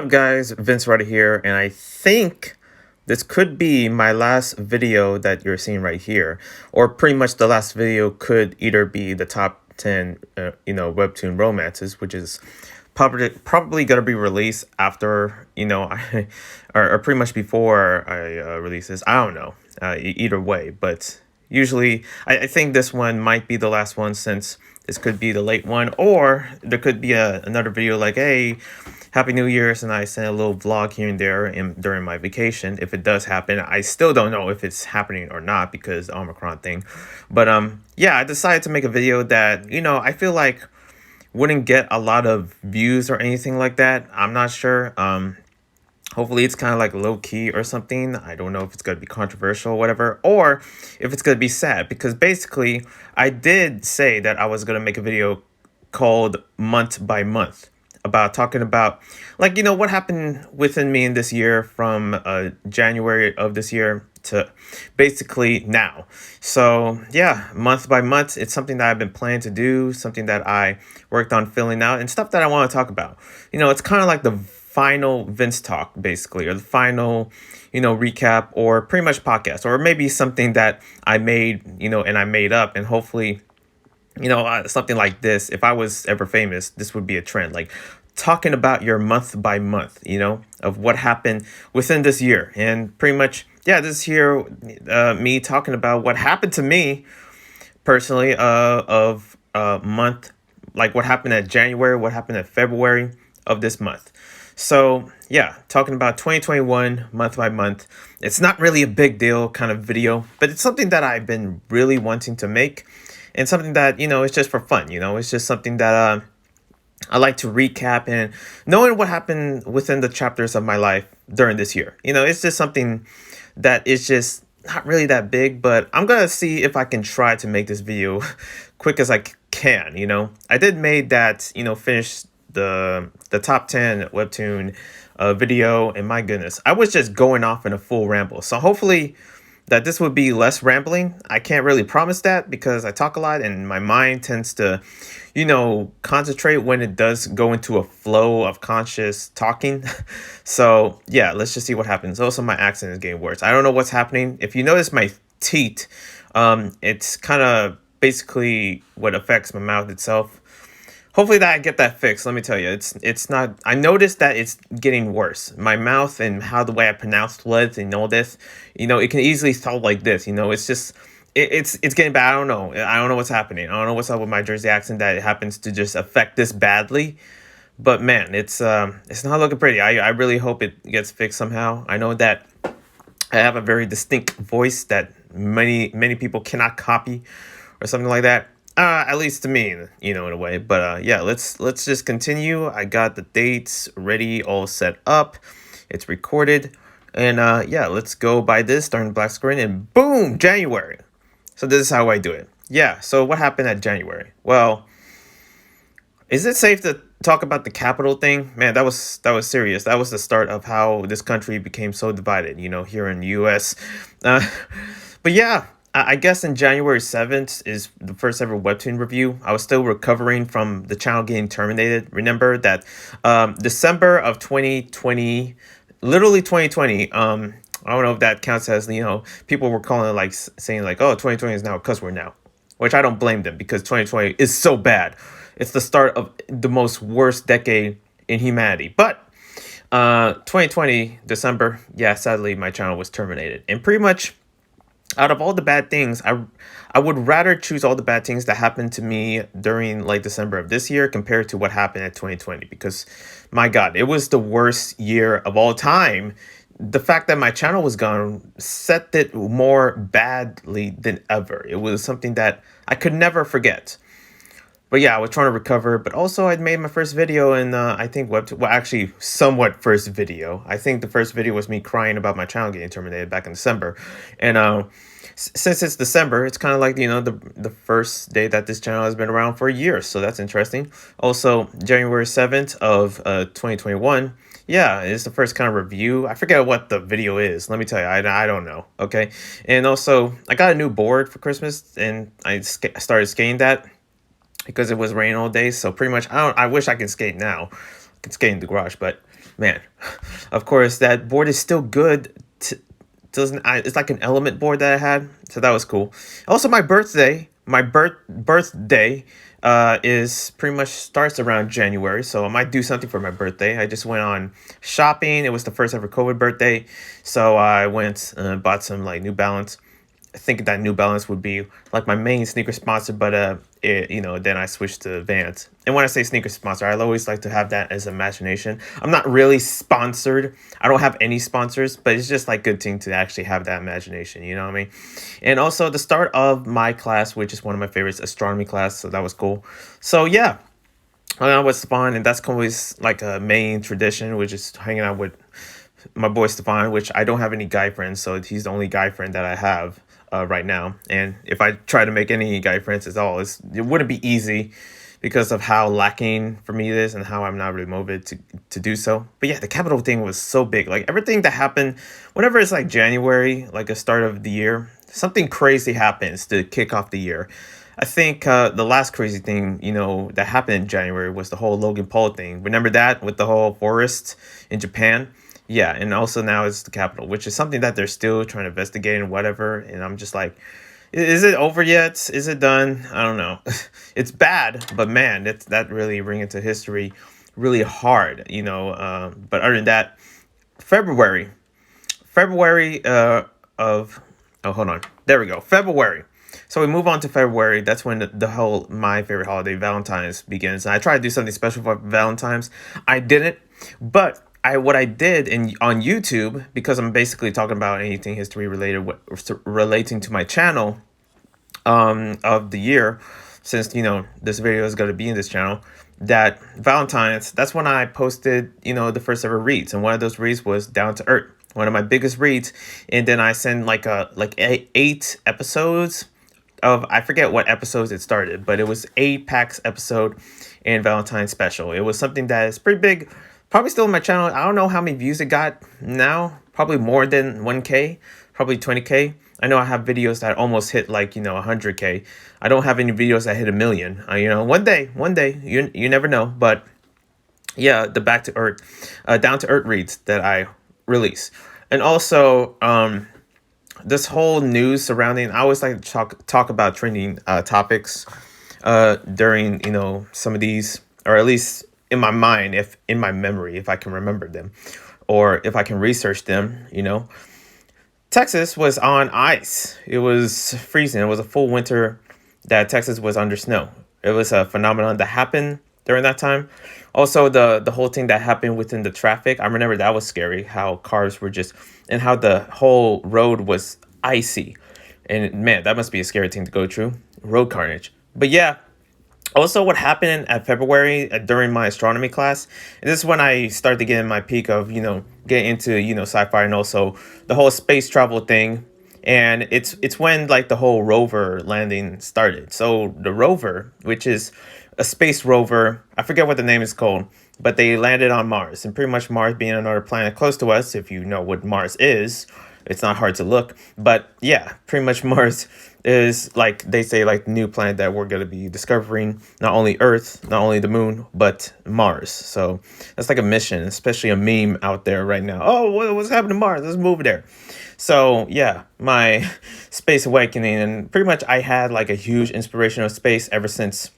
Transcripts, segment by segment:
Up, guys? Vince right here, and I think this could be my last video that you're seeing right here, or pretty much the last video could either be the top 10, webtoon romances, which is probably gonna be released after, or pretty much before I release this. I don't know, either way, but usually I think this one might be the last one since this could be the late one, or there could be another video like, hey, Happy New Year's, and I send a little vlog here and there during my vacation. If it does happen, I still don't know if it's happening or not because the Omicron thing. But yeah, I decided to make a video that I feel like wouldn't get a lot of views or anything like that. I'm not sure. Hopefully it's kind of like low key or something. I don't know if it's going to be controversial or whatever, or if it's going to be sad, because basically I did say that I was going to make a video called Month by Month about talking about, like, what happened within me in this year from January of this year to basically now. So yeah, month by month, it's something that I've been planning to do, something that I worked on filling out, and stuff that I want to talk about. It's kind of like the final Vince talk, basically, or the final recap, or pretty much podcast, or maybe something that I made, and I made up, and hopefully something like this, if I was ever famous, this would be a trend, like talking about your month by month, of what happened within this year. And pretty much, yeah, this here, me talking about what happened to me personally, of month, like what happened at January, what happened at February of this month. So yeah, talking about 2021 month by month. It's not really a big deal kind of video, but it's something that I've been really wanting to make, and something that it's just for fun. It's just something that I like to recap, and knowing what happened within the chapters of my life during this year. It's just something that is just not really that big, but I'm gonna see if I can try to make this video quick as I can. I did made that, finish the top 10 webtoon video, and my goodness, I was just going off in a full ramble. So hopefully that this would be less rambling. I can't really promise that because I talk a lot and my mind tends to, concentrate when it does go into a flow of conscious talking. So yeah, let's just see what happens. Also, my accent is getting worse. I don't know what's happening. If you notice my teeth, it's kind of basically what affects my mouth itself. Hopefully that I get that fixed. Let me tell you, it's not. I noticed that it's getting worse. My mouth and how the way I pronounce words and all this, it can easily sound like this. It's just it's getting bad. I don't know. I don't know what's happening. I don't know what's up with my Jersey accent that it happens to just affect this badly. But man, it's not looking pretty. I really hope it gets fixed somehow. I know that I have a very distinct voice that many people cannot copy, or something like that. At least to me, in a way. But yeah, let's just continue. I got the dates ready, all set up. It's recorded, and yeah, let's go by this. Starting black screen, and boom, January. So this is how I do it. Yeah. So what happened at January? Well, is it safe to talk about the capital thing? Man, that was serious. That was the start of how this country became so divided. Here in the U.S. Uh, but yeah. I guess in January 7th is the first ever webtoon review. I was still recovering from the channel getting terminated. Remember that December of 2020, literally 2020. I don't know if that counts as, people were calling it, like, saying like, oh, 2020 is now a cuss word now, which I don't blame them, because 2020 is so bad. It's the start of the most worst decade in humanity. But 2020 December, yeah, sadly my channel was terminated, and pretty much, out of all the bad things, I would rather choose all the bad things that happened to me during like December of this year compared to what happened at 2020, because my God, it was the worst year of all time. The fact that my channel was gone set it more badly than ever. It was something that I could never forget. But yeah, I was trying to recover, but also I'd made my first video, and I think actually somewhat first video. I think the first video was me crying about my channel getting terminated back in December. And since it's December, it's kind of like, the first day that this channel has been around for a year. So that's interesting. Also, January 7th of 2021. Yeah, it's the first kind of review. I forget what the video is. Let me tell you, I don't know. Okay. And also, I got a new board for Christmas, and I started skating that, because it was raining all day. So pretty much, I wish I could skate now. I could skate in the garage, but man, of course that board is still good. Doesn't it's like an element board that I had, so that was cool. Also, my birthday is pretty much starts around January, so I might do something for my birthday. I just went on shopping. It was the first ever COVID birthday, so I went bought some like New Balance, thinking that New Balance would be like my main sneaker sponsor, but then I switched to Vans. And when I say sneaker sponsor, I always like to have that as imagination. I'm not really sponsored. I don't have any sponsors, but it's just like good thing to actually have that imagination. You know what I mean? And also the start of my class, which is one of my favorites, astronomy class. So that was cool. So yeah, that was fun, and that's always like a main tradition, which is hanging out with my boy Stefan, which I don't have any guy friends, so he's the only guy friend that I have right now. And if I try to make any guy friends at all, it wouldn't be easy because of how lacking for me it is and how I'm not really motivated to do so. But yeah, the capital thing was so big. Like everything that happened, whenever it's like January, like a start of the year, something crazy happens to kick off the year. I think the last crazy thing, that happened in January was the whole Logan Paul thing. Remember that with the whole forest in Japan? Yeah, and also now it's the Capitol, which is something that they're still trying to investigate and whatever. And I'm just like, is it over yet? Is it done? I don't know. It's bad, but man, that really ring into history really hard, But other than that, February, February of oh, hold on, there we go, February. So we move on to February. That's when the whole my favorite holiday, Valentine's, begins. And I try to do something special for Valentine's. I didn't, but what I did on YouTube, because I'm basically talking about anything history related relating to my channel of the year, since this video is going to be in this channel, that Valentine's, that's when I posted the first ever reads, and one of those reads was Down to Earth, one of my biggest reads. And then I sent like eight episodes of, I forget what episodes it started, but it was 8 packs episode and Valentine's special. It was something that is pretty big, probably still on my channel. I don't know how many views it got now, probably more than 1K, probably 20K. I know I have videos that almost hit like 100K. I don't have any videos that hit a million. One day, you never know. But yeah, the Back to Earth, Down to Earth reads that I release. And also this whole news surrounding, I always like to talk about trending topics during some of these, or at least in my mind, if in my memory, if I can remember them, or if I can research them. Texas was on ice. It was freezing. It was a full winter that Texas was under snow. It was a phenomenon that happened during that time. Also, the whole thing that happened within the traffic, I remember that was scary, how cars were just, and how the whole road was icy. And man, that must be a scary thing to go through, road carnage. But yeah, also what happened at February during my astronomy class, and this is when I started to get in my peak of getting into sci-fi, and also the whole space travel thing. And it's when like the whole rover landing started. So the rover, which is a space rover, I forget what the name is called, but they landed on Mars. And pretty much Mars being another planet close to us, if you know what Mars is, it's not hard to look. But yeah, pretty much Mars is, like they say, like the new planet that we're going to be discovering. Not only Earth, not only the moon, but Mars. So that's like a mission, especially a meme out there right now. Oh, what's happening to Mars? Let's move there. So yeah, my space awakening, and pretty much I had like a huge inspiration of space ever since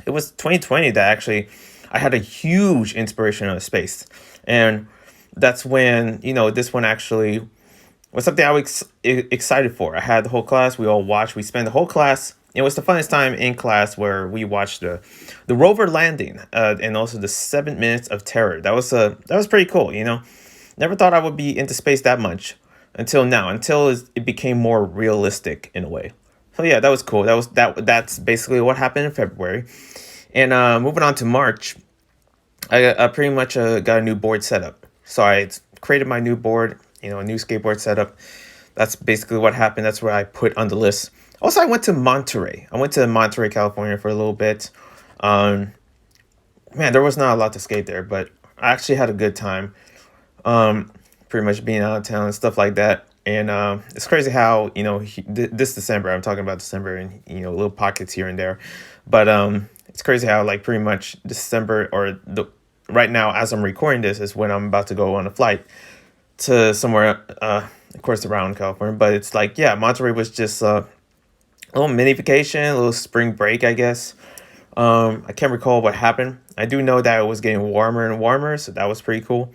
it was 2020 that actually I had a huge inspiration of space. And that's when, this one actually was something I was excited for. I had the whole class, we all watched, we spent the whole class. It was the funnest time in class where we watched the rover landing and also the 7 minutes of terror. That was pretty cool, Never thought I would be into space that much until now, until it became more realistic in a way. So yeah, that was cool. That's basically what happened in February. And moving on to March, I pretty much got a new board setup. So I created my new board, a new skateboard setup. That's basically what happened. That's what I put on the list. Also, I went to Monterey. I went to Monterey, California for a little bit. Man, there was not a lot to skate there, but I actually had a good time. Pretty much being out of town and stuff like that. And it's crazy how, this December, I'm talking about December, and, little pockets here and there. But it's crazy how, like, pretty much December, or right now, as I'm recording this, is when I'm about to go on a flight to somewhere, of course, around California. But it's like, yeah, Monterey was just a little mini vacation, a little spring break, I guess. I can't recall what happened. I do know that it was getting warmer and warmer, so that was pretty cool.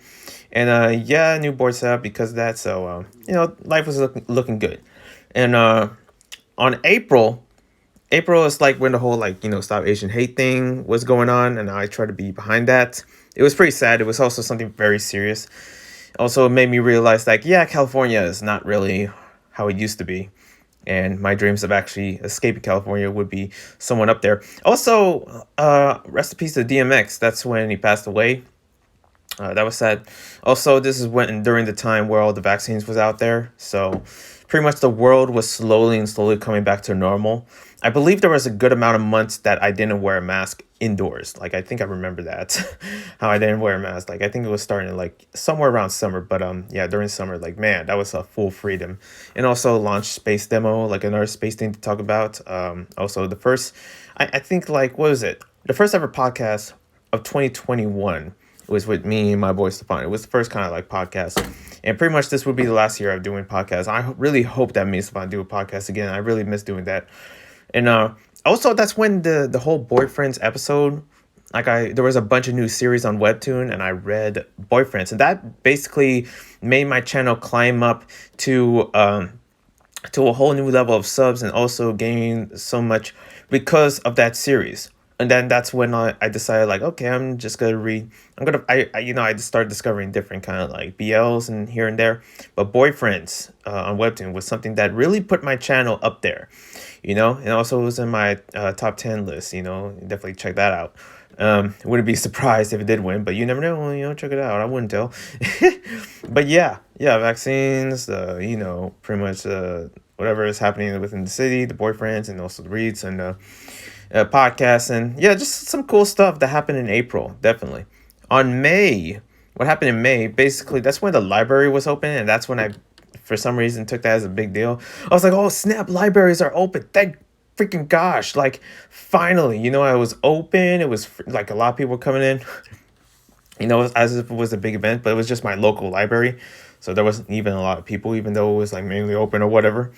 And yeah, new board setup because of that. So life was looking good. And on April is like when the whole like Stop Asian Hate thing was going on, and I tried to be behind that. It was pretty sad. It was also something very serious. Also, it made me realize like, yeah, California is not really how it used to be, and my dreams of actually escaping California would be someone up there. Also, rest in peace to DMX. That's when he passed away. That was sad. Also, this is when during the time where all the vaccines was out there, so pretty much the world was slowly and slowly coming back to normal. I believe there was a good amount of months that I didn't wear a mask indoors. Like I think I remember that, how I didn't wear a mask. Like I think it was starting like somewhere around summer, but yeah, during summer, like man, that was a full freedom. And also launch space demo, like another space thing to talk about. Also the first, I think like what was it? The first ever podcast of 2021 was with me and my boy Stefan. It was the first kind of like podcast. And pretty much this would be the last year of doing podcasts. I really hope that me and Stefan do a podcast again. I really miss doing that. And also that's when the whole Boyfriends episode, like there was a bunch of new series on Webtoon, and I read Boyfriends, and that basically made my channel climb up to a whole new level of subs, and also gaining so much because of that series. And then that's when I decided like, okay, I'm just gonna read. I just started discovering different kind of like BLs and here and there. But Boyfriends on Webtoon was something that really put my channel up there, and also it was in my top 10 list. Definitely check that out. Wouldn't be surprised if it did win, but you never know. Check it out. I wouldn't tell. But yeah, vaccines. Pretty much whatever is happening within the city, the Boyfriends, and also the reads and podcasts, and yeah, just some cool stuff that happened in April. Definitely on May. What happened in May? Basically, that's when the library was open, and that's when I, for some reason, took that as a big deal. I was like, oh snap, libraries are open. Thank freaking gosh! Like finally, I was open. It was like a lot of people were coming in. As if it was a big event, but it was just my local library. So there wasn't even a lot of people, even though it was like mainly open or whatever.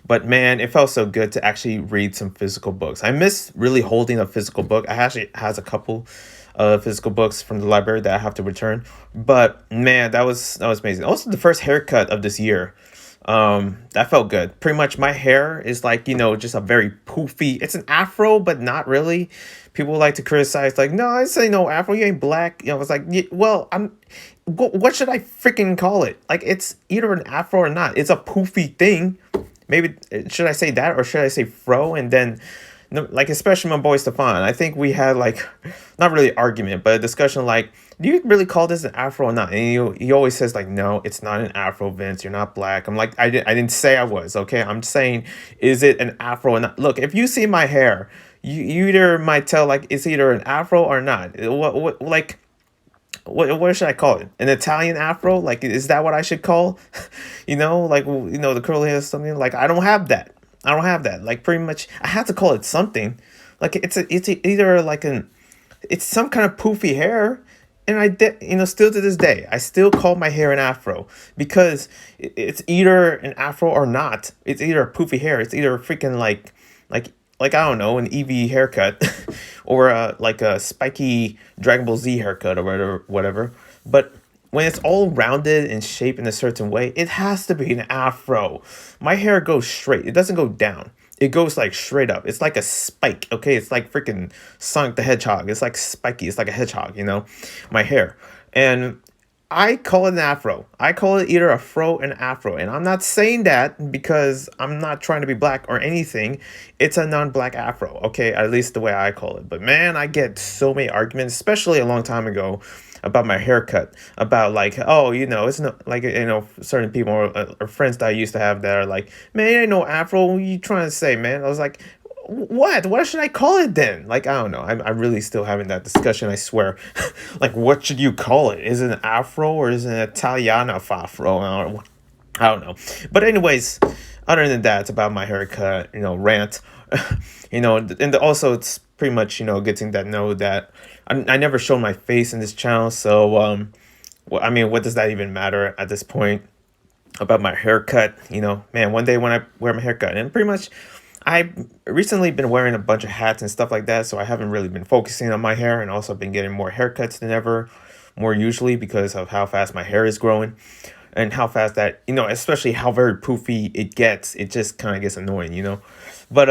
But man, it felt so good to actually read some physical books. I miss really holding a physical book. I actually has a couple physical books from the library that I have to return. But man, that was amazing. Also the first haircut of this year. That felt good. Pretty much my hair is like, just a very poofy, it's an afro, but not really. People like to criticize like, no, I say no afro, you ain't black. I was like, yeah, well, what should I freaking call it? Like, it's either an afro or not. It's a poofy thing. Maybe, should I say that or should I say fro? And then, like, especially my boy Stefan, I think we had like, not really argument, but a discussion like, do you really call this an afro or not? And he always says like, no, it's not an afro, Vince. You're not black. I'm like, I didn't say I was, okay? I'm saying, is it an afro or not? Look, if you see my hair, you either might tell like it's either an afro or not. What should I call it? An Italian afro? Like, is that what I should call? The curly hair, something like I don't have that. Like, pretty much, I have to call it something. Like, either like it's some kind of poofy hair. And still to this day, I still call my hair an afro because it's either an afro or not. It's either a poofy hair. It's either a freaking like I don't know, an Eevee haircut or like a spiky Dragon Ball Z haircut or whatever. But when it's all rounded and shaped in a certain way, it has to be an afro. My hair goes straight. It doesn't go down. It goes like straight up. It's like a spike, okay? It's like freaking Sonic the Hedgehog. It's like spiky. It's like a hedgehog, my hair. And I call it an afro. I call it either a fro and afro. And I'm not saying that because I'm not trying to be black or anything. It's a non-black afro, okay? At least the way I call it. But man, I get so many arguments, especially a long time ago, about my haircut. About like, oh, it's not like, certain people or friends that I used to have that are like, man, it ain't no afro. What are you trying to say, man? I was like, what should I call it then? Like, I don't know. I'm really still having that discussion, I swear. Like, what should you call it? Is it an afro or is it an Italiana afro? I don't know. But anyways, other than that, it's about my haircut, rant. And also it's pretty much, good thing that know that I never show my face in this channel. So, well, I mean, what does that even matter at this point about my haircut? Man, one day when I wear my haircut, and pretty much I recently been wearing a bunch of hats and stuff like that, so I haven't really been focusing on my hair, and also been getting more haircuts than ever, more usually because of how fast my hair is growing and how fast that, especially how very poofy it gets. It just kind of gets annoying. But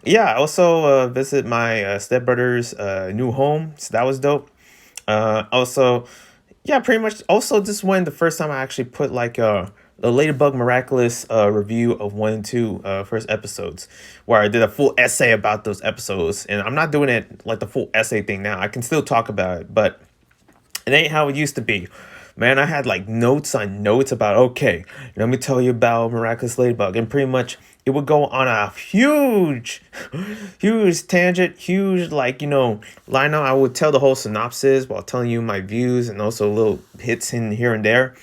yeah, I also visit my stepbrother's new home, so that was dope. Also, yeah, pretty much. Also, this one the first time I actually put like the Ladybug Miraculous review of 1 and 2 first episodes, where I did a full essay about those episodes, and I'm not doing it like the full essay thing now. I can still talk about it, but it ain't how it used to be. Man, I had like notes on notes about, okay, let me tell you about Miraculous Ladybug. And pretty much it would go on a huge, huge tangent, huge, like, line out. I would tell the whole synopsis while telling you my views and also little hits in here and there.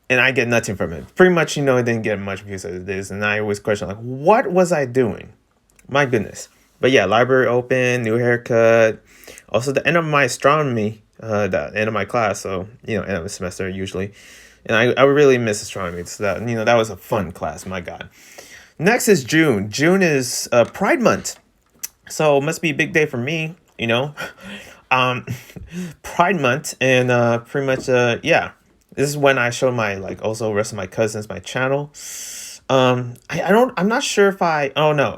And I get nothing from it. Pretty much, it didn't get much views as it is. And I always question, like, what was I doing? My goodness. But yeah, library open, new haircut. Also, the end of my astronomy, the end of my class. So, end of the semester usually. And I really miss astronomy. So that was a fun class. My God. Next is June. June is Pride Month. So it must be a big day for me, Pride Month. And pretty much, yeah. This is when I show my, like, also rest of my cousins my channel. I'm not sure if oh no,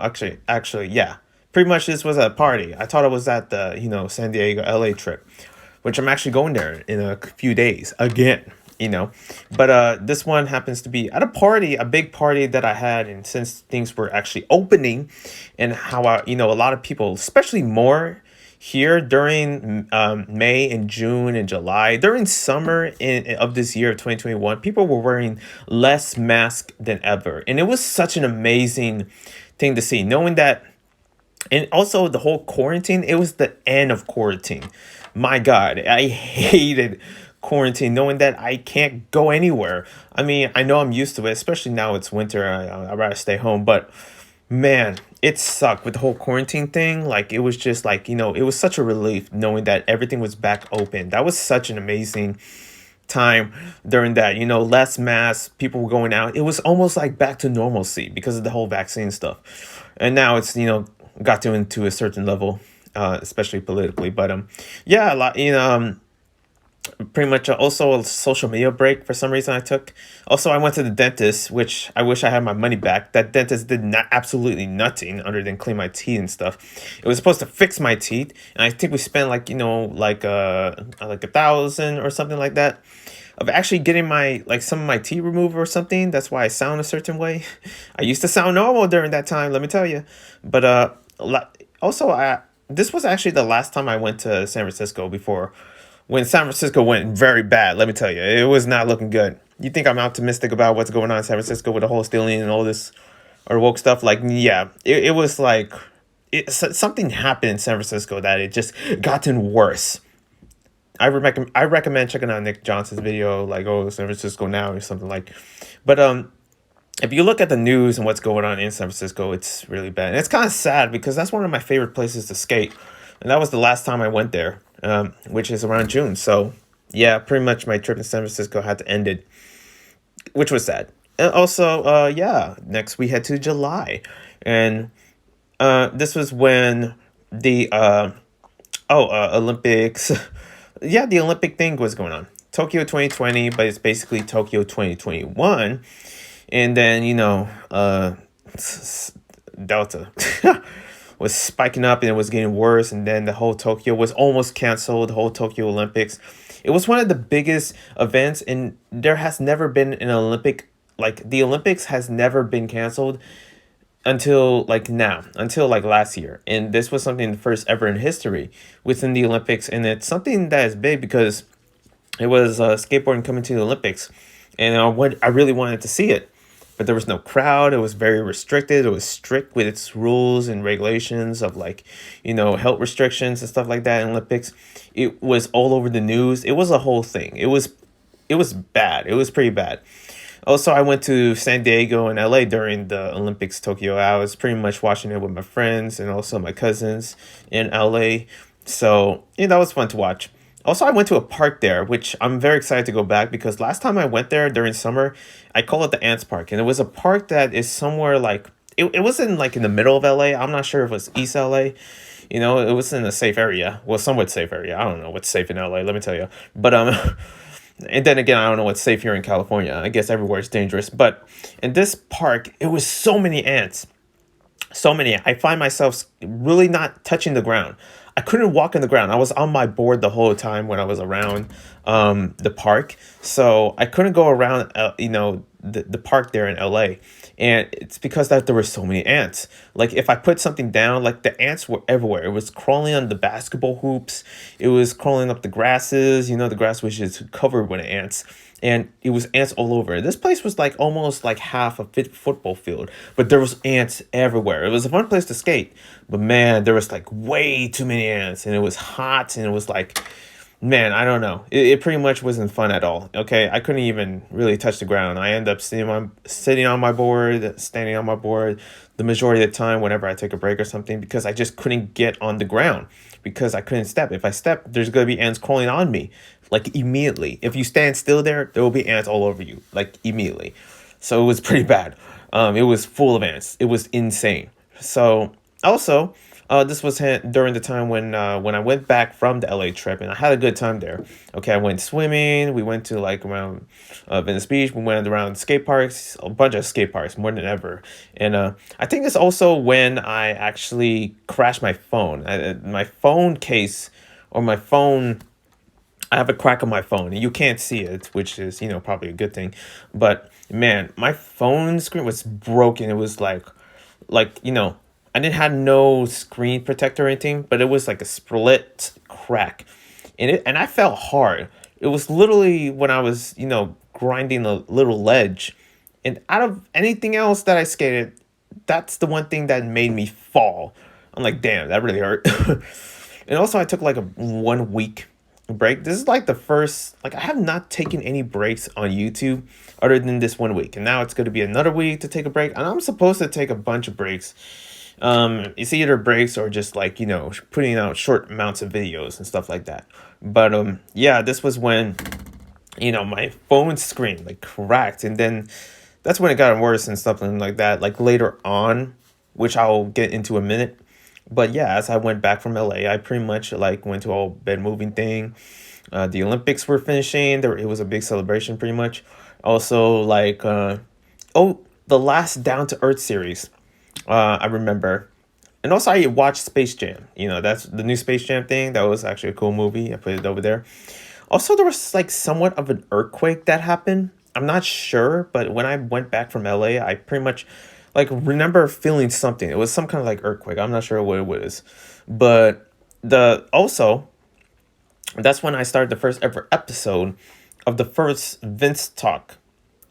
actually, yeah. Pretty much this was a party. I thought it was at the, San Diego, LA trip, which I'm actually going there in a few days again, But this one happens to be at a party, a big party that I had, and since things were actually opening, and how a lot of people, especially more here during May and June and July, during summer of this year of 2021, people were wearing less masks than ever. And it was such an amazing thing to see, knowing that. And also the whole quarantine, it was the end of quarantine. My God, I hated quarantine, knowing that I can't go anywhere. I mean, I know I'm used to it, especially now it's winter. I'd rather stay home. But man, it sucked with the whole quarantine thing. Like, it was just like, it was such a relief knowing that everything was back open. That was such an amazing time during that, less masks, people were going out. It was almost like back to normalcy because of the whole vaccine stuff. And now it's, got to into a certain level, especially politically. But yeah, a lot, pretty much also a social media break for some reason I took. Also, I went to the dentist, which I wish I had my money back. That dentist did not absolutely nothing other than clean my teeth and stuff. It was supposed to fix my teeth, and I think we spent like like $1,000 or something like that of actually getting my some of my teeth removed or something. That's why I sound a certain way. I used to sound normal during that time, let me tell you. But also this was actually the last time I went to San Francisco before. When San Francisco went very bad, let me tell you, it was not looking good. You think I'm optimistic about what's going on in San Francisco with the whole stealing and all this or woke stuff? Like, yeah, it was like something happened in San Francisco that it just gotten worse. I recommend checking out Nick Johnson's video, like, oh, San Francisco now or something like. But if you look at the news and what's going on in San Francisco, it's really bad. And it's kind of sad because that's one of my favorite places to skate. And that was the last time I went there, which is around June. So, yeah, pretty much my trip to San Francisco had to end it, which was sad. And also, yeah, next we head to July. And this was when the Olympics, yeah, the Olympic thing was going on. Tokyo 2020, but it's basically Tokyo 2021. And then, Delta was spiking up and it was getting worse. And then the whole Tokyo was almost canceled, the whole Tokyo Olympics. It was one of the biggest events, and there has never been an Olympic, like the Olympics has never been canceled until last year. And this was something the first ever in history within the Olympics. And it's something that is big because it was skateboarding coming to the Olympics. And I really wanted to see it. But there was no crowd. It was very restricted. It was strict with its rules and regulations of health restrictions and stuff like that in Olympics. It was all over the news. It was a whole thing. It was bad. It was pretty bad. Also, I went to San Diego and LA during the Olympics Tokyo. I was pretty much watching it with my friends and also my cousins in LA. So, yeah, that was fun to watch. Also, I went to a park there, which I'm very excited to go back because last time I went there during summer, I call it the Ants Park. And it was a park that is somewhere like, it wasn't like in the middle of LA. I'm not sure if it was East LA. It was in a safe area. Well, somewhat safe area. I don't know what's safe in LA, let me tell you. But and then again, I don't know what's safe here in California. I guess everywhere is dangerous. But in this park, it was so many ants. So many. I find myself really not touching the ground. I couldn't walk on the ground. I was on my board the whole time when I was around the park. So I couldn't go around, the park there in LA. And it's because that there were so many ants. Like if I put something down, like the ants were everywhere. It was crawling on the basketball hoops. It was crawling up the grasses. The grass was just covered with ants. And it was ants all over. This place was like almost like half a football field, but there was ants everywhere. It was a fun place to skate, but man, there was like way too many ants, and it was hot, and it was like, man, I don't know. It pretty much wasn't fun at all. Okay, I couldn't even really touch the ground. I end up sitting on my board, standing on my board, the majority of the time whenever I take a break or something because I just couldn't get on the ground because I couldn't step. If I step, there's gonna be ants crawling on me like immediately. If you stand still there will be ants all over you like immediately. So it was pretty bad. It was full of ants. It was insane. So also, this was during the time when I went back from the LA trip, and I had a good time there. Okay, I went swimming. We went to like around Venice Beach. We went around skate parks, a bunch of skate parks, more than ever. And I think it's also when I actually crashed my phone. My phone case or my phone. I have a crack on my phone, and you can't see it, which is probably a good thing. But man, my phone screen was broken. It was like I didn't have no screen protector or anything, but it was like a split crack, and I felt hard. It was literally when I was grinding a little ledge, and out of anything else that I skated, that's the one thing that made me fall. I'm like, damn, that really hurt. And also, I took like a 1 week break. This is like the first, like, I have not taken any breaks on YouTube other than this 1 week. And now it's going to be another week to take a break. And I'm supposed to take a bunch of breaks. It's either breaks or just like, putting out short amounts of videos and stuff like that. But yeah, this was when, my phone screen like cracked. And then that's when it got worse and stuff like that. Like later on, which I'll get into a minute. But yeah, as I went back from LA, I pretty much like went to all bed moving thing. The Olympics were finishing. It was a big celebration, pretty much. Also, like, the last Down to Earth series. I remember, and also I watched Space Jam. That's the new Space Jam thing. That was actually a cool movie. I put it over there. Also, there was like somewhat of an earthquake that happened. I'm not sure, but when I went back from LA, I pretty much like remember feeling something. It was some kind of like earthquake. I'm not sure what it was, but the also that's when I started the first ever episode of the first Vince Talk,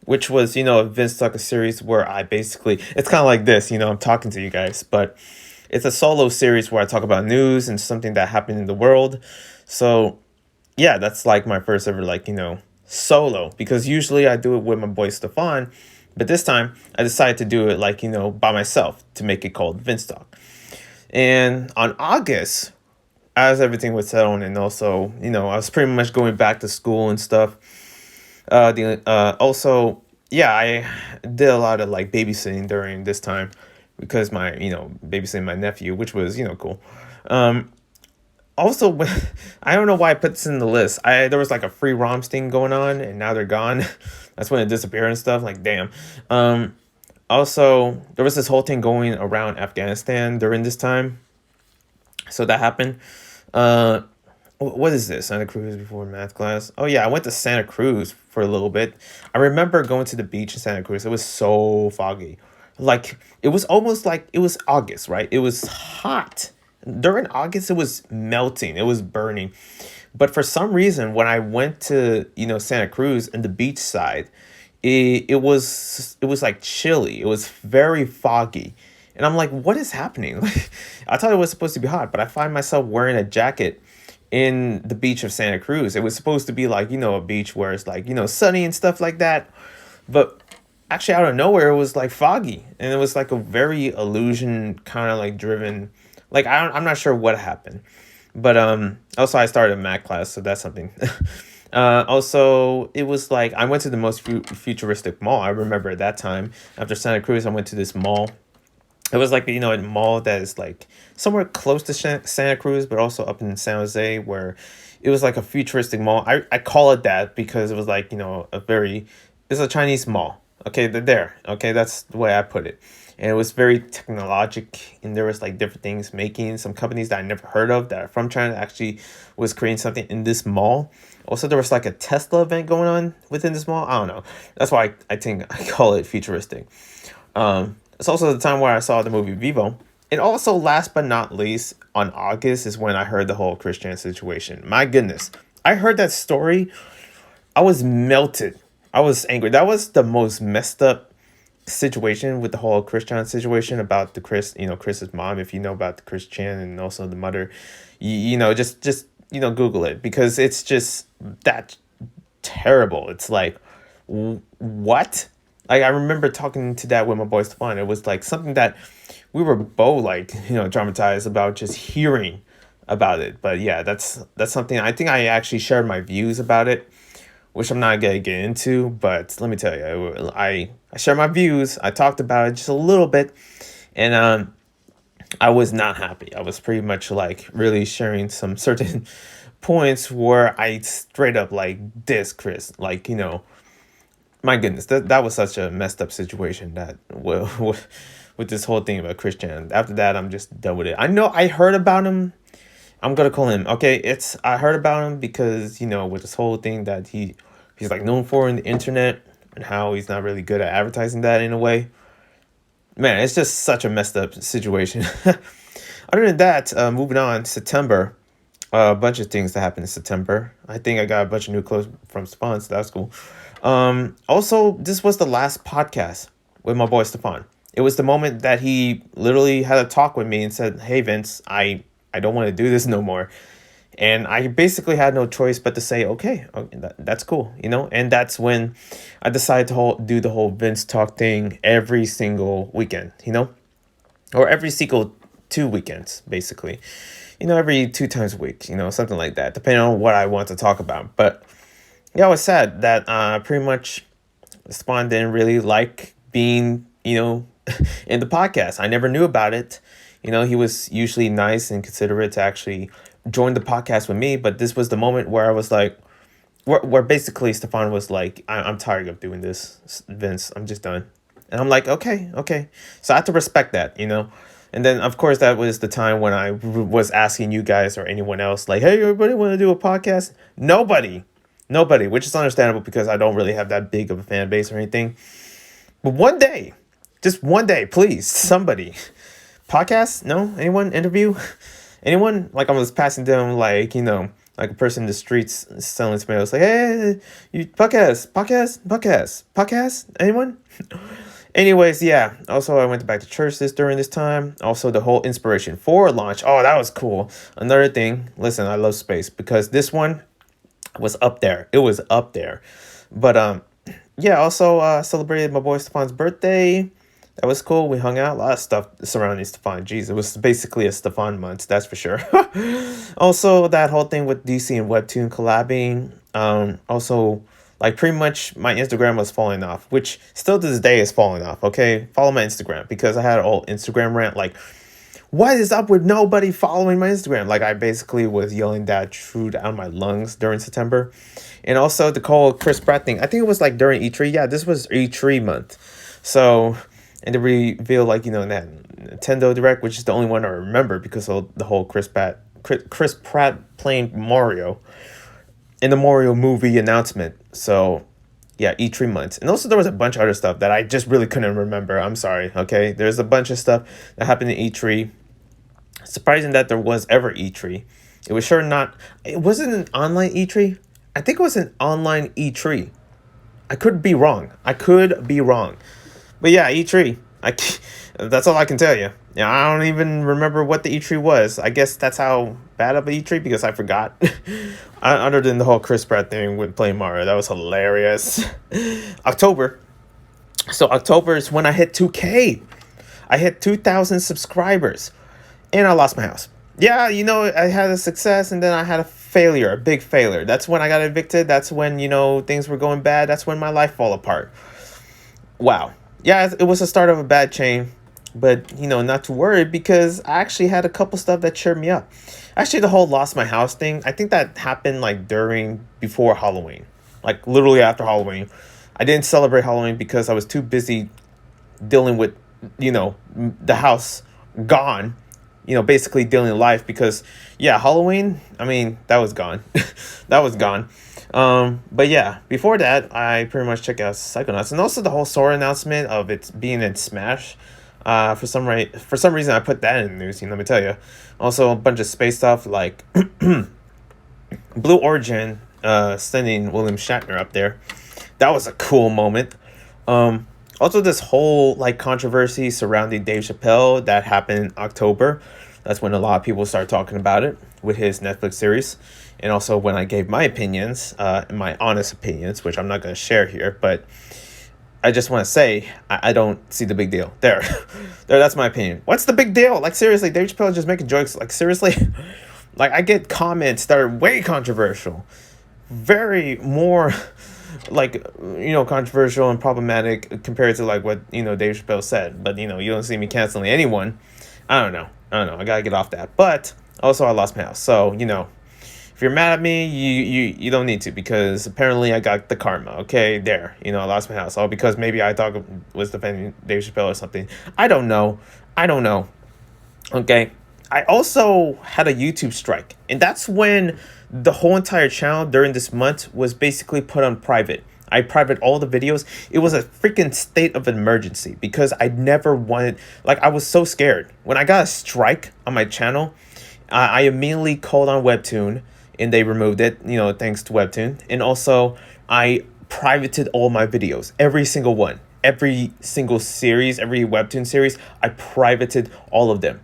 which was a Vince Talk a series where I basically it's kind of like this. I'm talking to you guys, but it's a solo series where I talk about news and something that happened in the world. So yeah, that's like my first ever like solo because usually I do it with my boy Stefan, but this time I decided to do it like by myself to make it called Vince Talk. And on August, as everything was settled, and also I was pretty much going back to school and stuff. The also yeah, I did a lot of like babysitting during this time because my babysitting my nephew, which was cool. Also, I don't know why I put this in the list. There was like a free ROMs thing going on, and now they're gone. That's when it disappeared and stuff. Like, damn. Also, there was this whole thing going around Afghanistan during this time, so that happened. Uh, what is this? Santa Cruz before math class. Oh yeah, I went to Santa Cruz for a little bit. I remember going to the beach in Santa Cruz. It was so foggy. Like it was almost like it was August, right? It was hot. During August it was melting. It was burning. But for some reason when I went to, Santa Cruz and the beach side, it was like chilly. It was very foggy. And I'm like, what is happening? Like, I thought it was supposed to be hot, but I find myself wearing a jacket in the beach of Santa Cruz. It was supposed to be like, a beach where it's like, sunny and stuff like that. But actually, out of nowhere, it was like foggy, and it was like a very illusion kind of like driven. Like I'm not sure what happened, but also I started a math class, so that's something. Also, it was like I went to the most futuristic mall. I remember at that time after Santa Cruz, I went to this mall. It was like, a mall that is like somewhere close to Santa Cruz, but also up in San Jose, where it was like a futuristic mall. I call it that because it was like, it's a Chinese mall. Okay, they're there. Okay, that's the way I put it. And it was very technologic, and there was like different things making some companies that I never heard of that are from China actually was creating something in this mall. Also, there was like a Tesla event going on within this mall. I don't know. That's why I think I call it futuristic. It's also the time where I saw the movie Vivo. And also, last but not least, on August is when I heard the whole Christian situation. My goodness. I heard that story. I was melted. I was angry. That was the most messed up situation with the whole Christian situation about the Chris's mom. If you know about the Chris Chan and also the mother, just Google it, because it's just that terrible. It's like, what? Like, I remember talking to that with my boy Stefan. It was like something that we were both like, traumatized about just hearing about it. But yeah, that's something I think I actually shared my views about it, which I'm not gonna get into. But let me tell you, I shared my views. I talked about it just a little bit, and I was not happy. I was pretty much like really sharing some certain points where I straight up like diss Chris, like, my goodness, that was such a messed up situation that with this whole thing about Christian. After that, I'm just done with it. I know I heard about him. I'm gonna call him. Okay, I heard about him because with this whole thing that he's like known for in the internet, and how he's not really good at advertising that in a way. Man, it's just such a messed up situation. Other than that, moving on, September. A bunch of things that happened in September. I think I got a bunch of new clothes from Stefan, so that's cool. Also, this was the last podcast with my boy Stefan. It was the moment that he literally had a talk with me and said, "Hey Vince, I don't want to do this no more." And I basically had no choice but to say, okay, that's cool, And that's when I decided to do the whole Vince Talk thing every single weekend, or every single 2 weekends, basically. Every 2 times a week, something like that, depending on what I want to talk about. But yeah, I was sad that pretty much Spawn didn't really like being, in the podcast. I never knew about it. He was usually nice and considerate to actually join the podcast with me. But this was the moment where I was like, where basically Stefan was like, I'm tired of doing this, Vince. I'm just done. And I'm like, okay. So I have to respect that, And then, of course, that was the time when I was asking you guys or anyone else, like, hey, everybody want to do a podcast? Nobody, which is understandable because I don't really have that big of a fan base or anything. But one day, just one day, please, somebody. Podcast? No? Anyone? Interview? Anyone? Like, I was passing them, like, like a person in the streets selling tomatoes, like, hey, you podcast? Anyone? Anyways, yeah. Also, I went back to church during this time. Also, the whole Inspiration 4 launch. Oh, that was cool. Another thing. Listen, I love space because this one was up there. It was up there. But yeah. Also, celebrated my boy Stefan's birthday. That was cool. We hung out. A lot of stuff surrounding Stefan. Jeez, it was basically a Stefan month. That's for sure. Also, that whole thing with DC and Webtoon collabing. Also, like, pretty much my Instagram was falling off, which still to this day is falling off. Okay, follow my Instagram because I had an old Instagram rant like, what is up with nobody following my Instagram? Like, I basically was yelling that truth out of my lungs during September. And also the whole Chris Pratt thing. I think it was like during E3. Yeah, this was E3 month. So, and they reveal, like, that Nintendo Direct, which is the only one I remember because of the whole Chris Pratt playing Mario in the Mario movie announcement. So yeah, E3 months. And also there was a bunch of other stuff that I just really couldn't remember. I'm sorry. Okay. There's a bunch of stuff that happened in E3. Surprising that there was ever E3. It wasn't an online E3. I think it was an online E3. I could be wrong. But yeah, E3. That's all I can tell you. Yeah, I don't even remember what the E3 was. I guess that's how bad of an E3 because I forgot. Other than the whole Chris Pratt thing with playing Mario, that was hilarious. October. So October is when I hit 2K. I hit 2,000 subscribers, and I lost my house. Yeah, I had a success, and then I had a failure, a big failure. That's when I got evicted. That's when, things were going bad. That's when my life fell apart. Wow. Yeah, it was the start of a bad chain, but, not to worry, because I actually had a couple stuff that cheered me up. Actually, the whole lost my house thing, I think that happened like before Halloween, like literally after Halloween. I didn't celebrate Halloween because I was too busy dealing with, the house gone, basically dealing life because, yeah, Halloween, I mean, that was gone. That was gone. But yeah, before that, I pretty much checked out Psychonauts, and also the whole Sora announcement of it being in Smash. For some reason, I put that in the news. Let me tell you. Also, a bunch of space stuff like Blue Origin, sending William Shatner up there. That was a cool moment. Also, this whole like controversy surrounding Dave Chappelle that happened in October. That's when a lot of people started talking about it with his Netflix series, and also when I gave my opinions, my honest opinions, which I'm not going to share here, but I just want to say I don't see the big deal there. There, that's my opinion. What's the big deal? Like, seriously, Dave Chappelle is just making jokes. Like, seriously, like I get comments that are way controversial, very more like, controversial and problematic compared to like what Dave Chappelle said. But you don't see me canceling anyone. I don't know, I gotta get off that. But also, I lost my house, so if you're mad at me, you don't need to, because apparently I got the karma. Okay, there, I lost my house all because maybe I thought it was defending Dave Chappelle or something. I don't know. Okay, I also had a YouTube strike, and that's when the whole entire channel during this month was basically put on private. I private all the videos. It was a freaking state of emergency because I never wanted, like, I was so scared. When I got a strike on my channel, I immediately called on Webtoon, and they removed it, thanks to Webtoon. And also, I privated all my videos, every single one, every single series, every Webtoon series. I privated all of them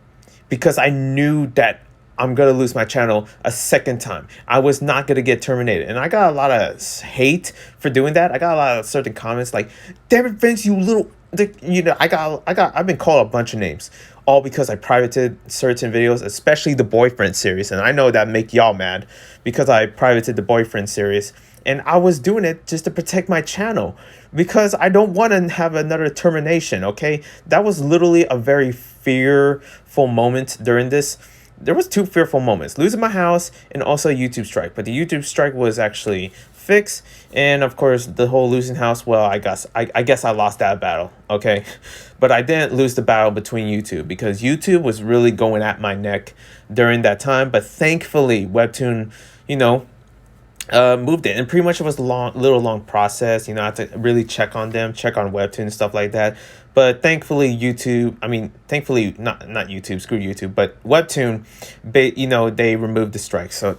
because I knew that I'm going to lose my channel a second time. I was not going to get terminated. And I got a lot of hate for doing that. I got a lot of certain comments like, "Damn it, Vince, you little," I've been called a bunch of names, all because I privated certain videos, especially the boyfriend series. And I know that make y'all mad because I privated the boyfriend series. And I was doing it just to protect my channel because I don't want to have another termination, okay? That was literally a very fearful moment during this. There was two fearful moments: losing my house and also a YouTube strike. But the YouTube strike was actually fixed, and of course the whole losing house, well, I guess I lost that battle, okay? But I didn't lose the battle between YouTube, because YouTube was really going at my neck during that time. But thankfully Webtoon, moved it, and pretty much it was a long process. I had to really check on them, check on Webtoon and stuff like that. But thankfully thankfully not YouTube, screw YouTube, but Webtoon, they removed the strike. So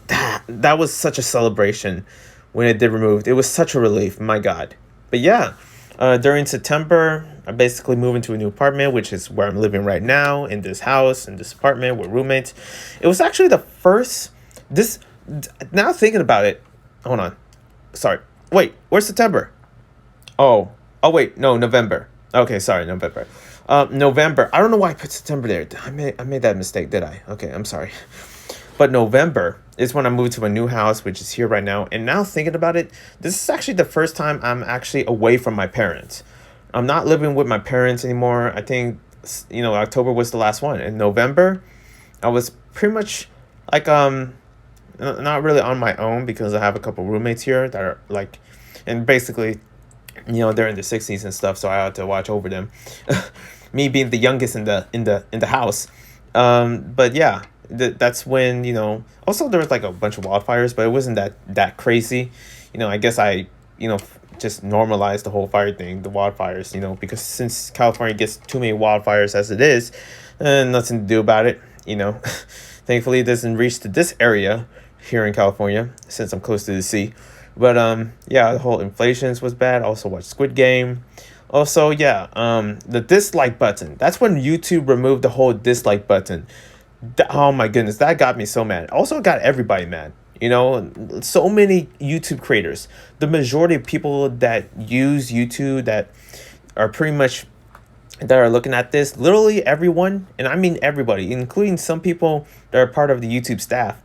that was such a celebration when it did remove. It was such a relief, my God. But yeah, during September, I basically moved into a new apartment, which is where I'm living right now, in this house, in this apartment with roommates. It was actually the first, now thinking about it, hold on. Sorry. Wait, where's September? Oh wait, no, November. Okay, sorry, November. November. I don't know why I put September there. I made that mistake, did I? Okay, I'm sorry. But November is when I moved to a new house, which is here right now. And now thinking about it, this is actually the first time I'm actually away from my parents. I'm not living with my parents anymore. I think, October was the last one. In November, I was pretty much like, not really on my own, because I have a couple roommates here that are like, and basically, they're in their 60s and stuff, so I had to watch over them. Me being the youngest in the house. But yeah, that's when, also there was like a bunch of wildfires, but it wasn't that crazy. I guess I, just normalized the whole fire thing, the wildfires, because since California gets too many wildfires as it is, nothing to do about it. Thankfully it doesn't reach to this area here in California, since I'm close to the sea. But yeah, the whole inflations was bad. Also watched Squid Game. Also, yeah, the dislike button. That's when YouTube removed the whole dislike button. Oh my goodness, that got me so mad. Also got everybody mad. So many YouTube creators. The majority of people that use YouTube, that are pretty much that are looking at this, literally everyone, and I mean everybody, including some people that are part of the YouTube staff,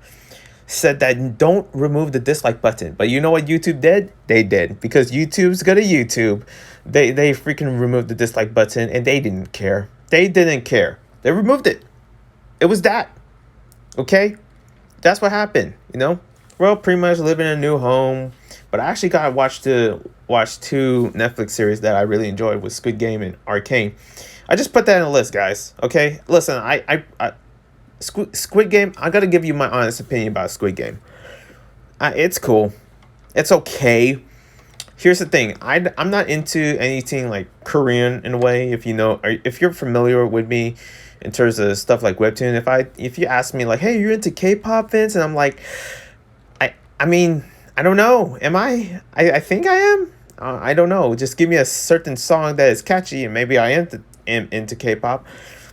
said that don't remove the dislike button. But you know what YouTube did? They did, because YouTube's gonna YouTube. They freaking removed the dislike button, and they didn't care. They didn't care. They removed it. It was that. Okay? That's what happened, you know? Well, pretty much living in a new home. But I actually got to watch two Netflix series that I really enjoyed, with Squid Game and Arcane. I just put that in the list, guys. Okay? Listen, Squid Game, I got to give you my honest opinion about Squid Game. It's cool. It's okay. Here's the thing. I'm not into anything like Korean in a way. If you know, or if you're familiar with me in terms of stuff like Webtoon, if you ask me like, hey, you're into K-pop, Vince, and I'm like, I mean, I don't know. Am I? I think I am. I don't know. Just give me a certain song that is catchy, and maybe am into K-pop.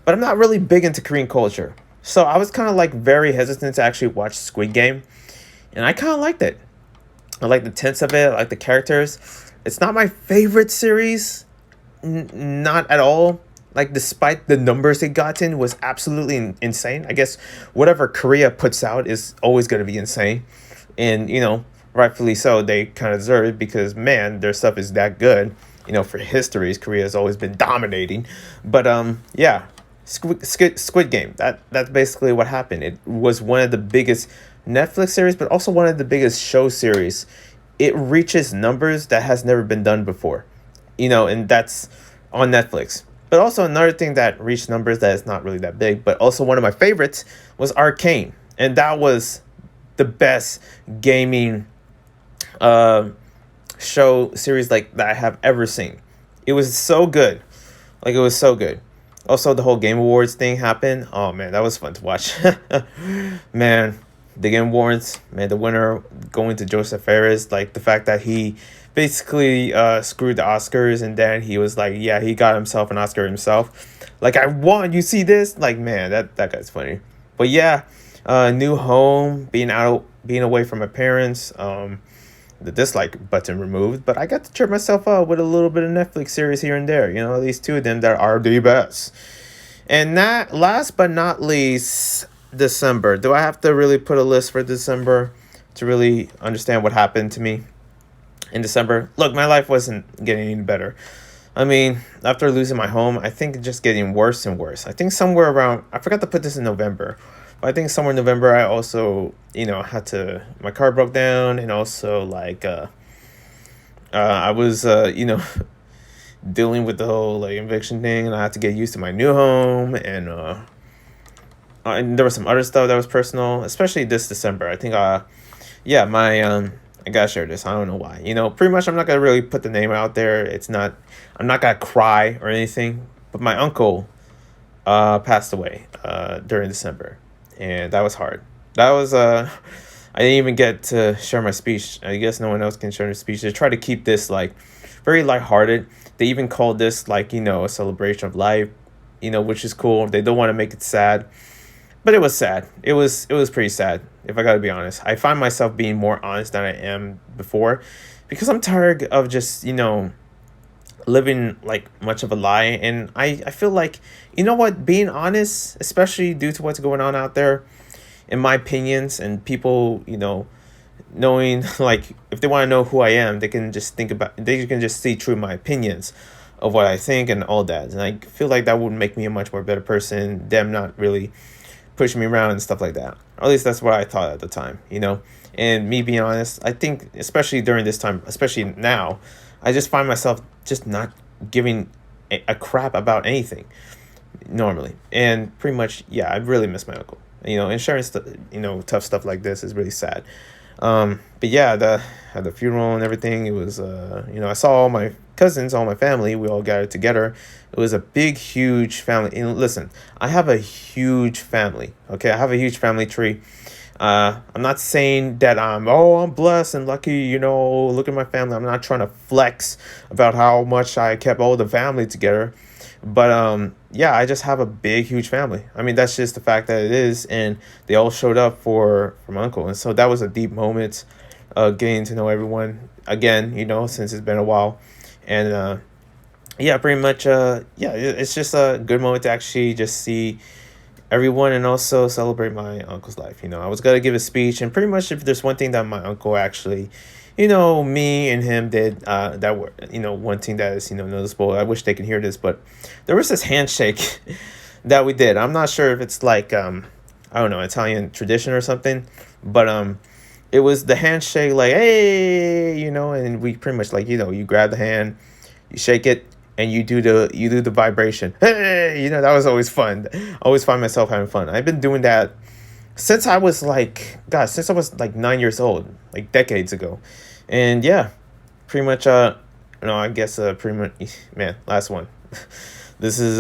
But I'm not really big into Korean culture. So I was kind of like very hesitant to actually watch Squid Game, and I kind of liked it. I like the tense of it. I like the characters. It's not my favorite series, not at all. Like, despite the numbers it got in was absolutely insane. I guess whatever Korea puts out is always going to be insane, and rightfully so. They kind of deserve it, because man, their stuff is that good. For histories, Korea has always been dominating. But yeah, Squid Game. That's basically what happened. It was one of the biggest Netflix series, but also one of the biggest show series. It reaches numbers that has never been done before, and that's on Netflix. But also another thing that reached numbers that is not really that big, but also one of my favorites, was Arcane, and that was the best gaming show series like that I have ever seen. It was so good. Like, it was so good. Also, the whole Game Awards thing happened. Oh man, that was fun to watch. Man, the Game Awards, man, the winner going to Joseph Fares. Like, the fact that he basically screwed the Oscars, and then he was like, yeah, he got himself an Oscar himself. Like, I won. You see this? Like, man, that guy's funny. But yeah, new home, being away from my parents. The dislike button removed, but I got to cheer myself up with a little bit of Netflix series here and there. At least two of them that are the best. And that, last but not least, December. Do I have to really put a list for December to really understand what happened to me in December? Look, my life wasn't getting any better. I mean, after losing my home, I think it's just getting worse and worse. I think somewhere around, I forgot to put this in November, but I think somewhere in November, I also, my car broke down, and also, like, I was, dealing with the whole, like, eviction thing, and I had to get used to my new home, and there was some other stuff that was personal, especially this December. I think, yeah, I gotta share this. I don't know why. Pretty much I'm not gonna really put the name out there. I'm not gonna cry or anything, but my uncle, passed away, during December. And that was hard. That was I didn't even get to share my speech. I guess no one else can share their speech. They try to keep this like very lighthearted. They even called this like, a celebration of life, which is cool. They don't want to make it sad. But it was sad. It was pretty sad, if I gotta be honest. I find myself being more honest than I am before, because I'm tired of just, living like much of a lie. And I feel like, what, being honest, especially due to what's going on out there, in my opinions, and people, knowing, like, if they want to know who I am, they can just see through my opinions of what I think and all that. And I feel like that would make me a much more better person, them not really pushing me around and stuff like that. Or at least that's what I thought at the time, And me being honest, I think, especially during this time, especially now, I just find myself just not giving a crap about anything normally. And pretty much, yeah, I really miss my uncle. Insurance, tough stuff like this is really sad. But yeah, at the funeral and everything, it was, I saw all my cousins, all my family, we all gathered together. It was a big, huge family. And listen, I have a huge family, okay? I have a huge family tree. I'm not saying that I'm blessed and lucky, look at my family. I'm not trying to flex about how much I kept all the family together. But yeah, I just have a big, huge family. I mean, that's just the fact that it is. And they all showed up for my uncle. And so that was a deep moment, getting to know everyone again, since it's been a while. And yeah, pretty much. Yeah, it's just a good moment to actually just see everyone and also celebrate my uncle's life. I was gonna give a speech, and pretty much if there's one thing that my uncle actually, me and him did, that were, one thing that is, noticeable. I wish they could hear this, but there was this handshake that we did. I'm not sure if it's like, I don't know, Italian tradition or something, but it was the handshake, like, hey, and we pretty much, like, you grab the hand, you shake it, and you do the vibration. Hey, that was always fun. I always find myself having fun. I've been doing that since I was like, God, since I was like 9 years old, like decades ago. And yeah, pretty much, no, I guess, pretty much, man, last one. This is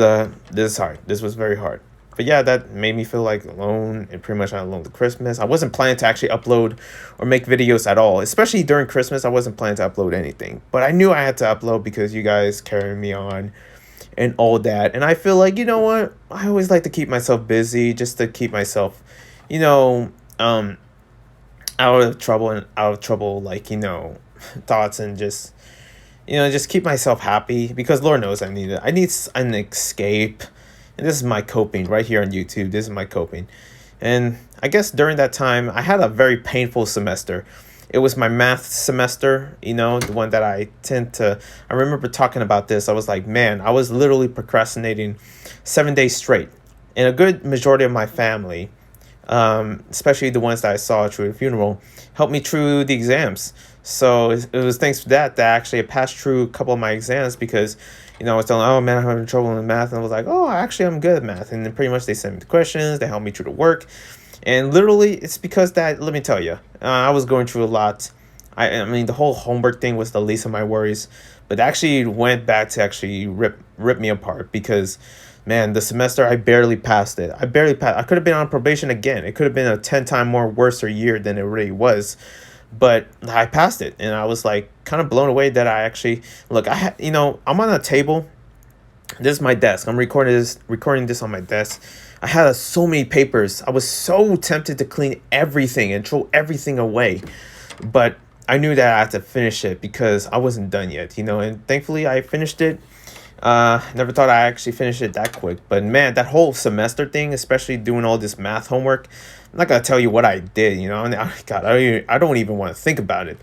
hard. This was very hard. But yeah, that made me feel like alone, and pretty much not alone to Christmas. I wasn't planning to actually upload or make videos at all, especially during Christmas. I wasn't planning to upload anything, but I knew I had to upload because you guys carry me on and all that. And I feel like, you know what? I always like to keep myself busy, just to keep myself, you know, um, out of trouble, like, thoughts, and just keep myself happy, because Lord knows I need it. I need an escape. And this is my coping right here on YouTube. This is my coping. And I guess during that time, I had a very painful semester. It was my math semester, the one that I remember talking about this. I was like, man, I was literally procrastinating 7 days straight. And a good majority of my family, especially the ones that I saw through the funeral, helped me through the exams. So it was thanks to that actually I passed through a couple of my exams, because I was telling, oh man, I'm having trouble in math, and I was like, oh, actually I'm good at math. And then pretty much they sent me the questions, they helped me through the work, and literally it's because that, let me tell you, I was going through a lot. I mean, the whole homework thing was the least of my worries, but actually went back to actually rip me apart, because man, the semester I barely passed it. I barely passed. I could have been on probation again. It could have been a 10 time more worse year than it really was, but I passed it, and I was like kind of blown away that I actually look. I'm on a table. This is my desk. I'm recording this on my desk. I had so many papers. I was so tempted to clean everything and throw everything away, but I knew that I had to finish it because I wasn't done yet. And thankfully I finished it. Never thought I actually finished it that quick. But man, that whole semester thing, especially doing all this math homework, I'm not gonna tell you what I did. God, I don't even want to think about it.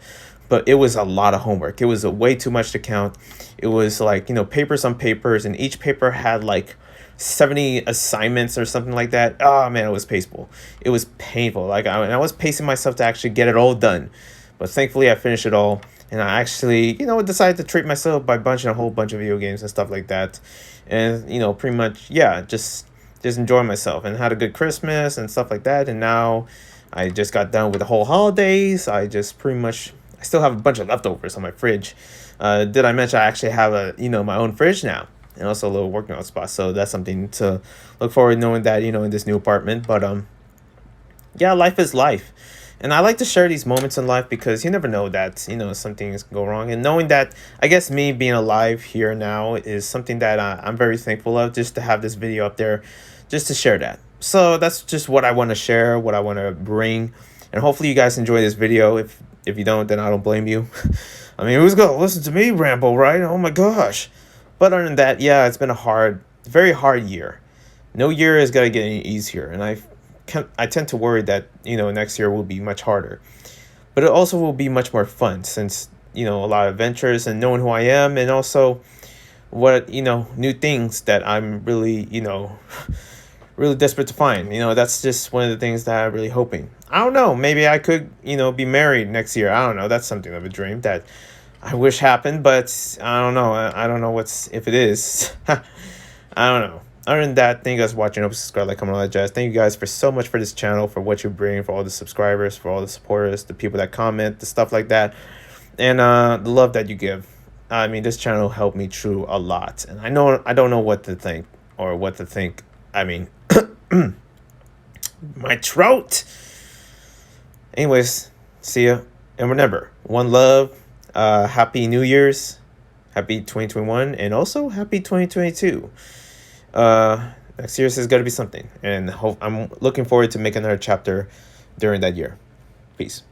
But it was a lot of homework. It was way too much to count. It was like, papers on papers, and each paper had like 70 assignments or something like that. Oh man, it was painful. It was painful. Like, I was pacing myself to actually get it all done. But thankfully, I finished it all, and I actually, decided to treat myself by bunching a whole bunch of video games and stuff like that, and pretty much, yeah, just enjoy myself and had a good Christmas and stuff like that. And now, I just got done with the whole holidays. I still have a bunch of leftovers on my fridge. Did I mention I actually have my own fridge now, and also a little working out spot. So that's something to look forward to, knowing that in this new apartment. But yeah, life is life. And I like to share these moments in life, because you never know that, some things can go wrong. And knowing that, I guess me being alive here now is something that I'm very thankful of, just to have this video up there, just to share that. So that's just what I want to share, what I want to bring. And hopefully you guys enjoy this video. If you don't, then I don't blame you. I mean, who's going to listen to me ramble, right? Oh my gosh. But other than that, yeah, it's been a very hard year. No year is going to get any easier. And I tend to worry that next year will be much harder, but it also will be much more fun, since a lot of adventures and knowing who I am, and also what new things that I'm really really desperate to find. That's just one of the things that I'm really hoping. I don't know, maybe I could be married next year. I don't know, that's something of a dream that I wish happened, but I don't know. I don't know if it is. I don't know. Other than that, thank you guys for watching. Hope you subscribe, like, comment, all that jazz. Thank you guys for so much for this channel, for what you bring, for all the subscribers, for all the supporters, the people that comment, the stuff like that, and the love that you give. I mean, this channel helped me through a lot, and I don't know what to think or what to think. I mean, my throat. Anyways, see ya, and remember, one love. Happy New Year's, happy 2021, and also happy 2022. Next year is going to be something, and I'm looking forward to make another chapter during that year. Peace.